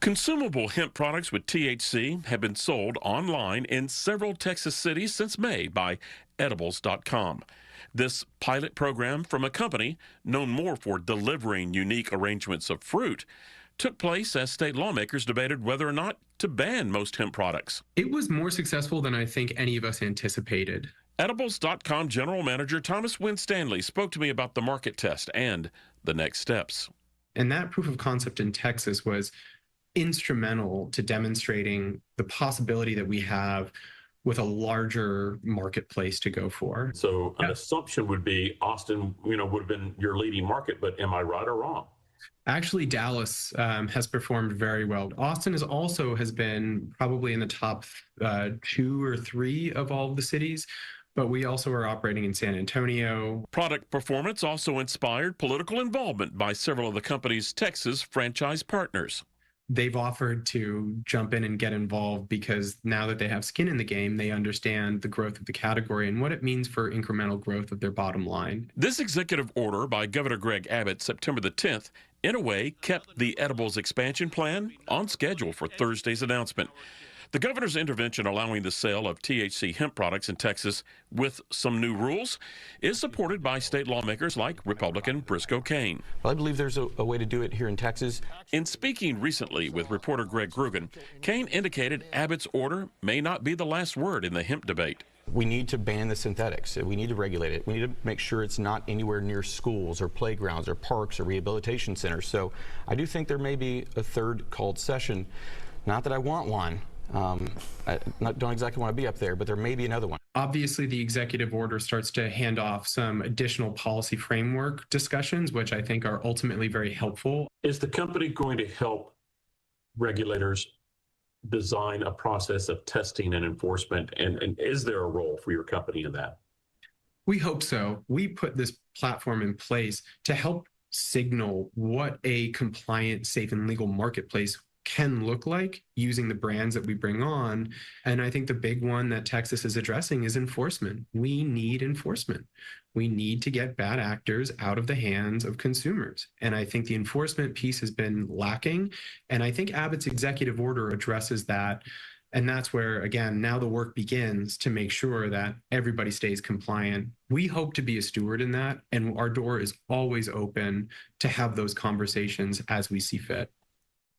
Consumable hemp products with THC have been sold online in several Texas cities since May by edibles.com. This pilot program from a company known more for delivering unique arrangements of fruit took place as state lawmakers debated whether or not to ban most hemp products. It was more successful than I think any of us anticipated. Edibles.com General Manager Thomas Winstanley spoke to me about the market test and the next steps. And that proof of concept in Texas was instrumental to demonstrating the possibility that we have with a larger marketplace to go for. So an assumption would be Austin, would have been your leading market, but am I right or wrong? Actually, Dallas has performed very well. Austin has been probably in the top 2 or 3 of all of the cities, but we also are operating in San Antonio. Product performance also inspired political involvement by several of the company's Texas franchise partners. They've offered to jump in and get involved because now that they have skin in the game, they understand the growth of the category and what it means for incremental growth of their bottom line. This executive order by Governor Greg Abbott, September the 10th, in a way kept the edibles expansion plan on schedule for Thursday's announcement. The governor's intervention allowing the sale of THC hemp products in Texas with some new rules is supported by state lawmakers like Republican Briscoe Cain. Well, I believe there's a way to do it here in Texas. In speaking recently with reporter Greg Grugan, Cain indicated Abbott's order may not be the last word in the hemp debate. We need to ban the synthetics. We need to regulate it. We need to make sure it's not anywhere near schools or playgrounds or parks or rehabilitation centers. So I do think there may be a third called session. Not that I want one. I don't exactly want to be up there, but there may be another one. Obviously, the executive order starts to hand off some additional policy framework discussions, which I think are ultimately very helpful. Is the company going to help regulators design a process of testing and enforcement? And is there a role for your company in that? We hope so. We put this platform in place to help signal what a compliant, safe, and legal marketplace can look like using the brands that we bring on. And I think the big one that Texas is addressing is enforcement. We need enforcement. We need to get bad actors out of the hands of consumers. And I think the enforcement piece has been lacking. And I think Abbott's executive order addresses that. And that's where, again, now the work begins to make sure that everybody stays compliant. We hope to be a steward in that, and our door is always open to have those conversations as we see fit.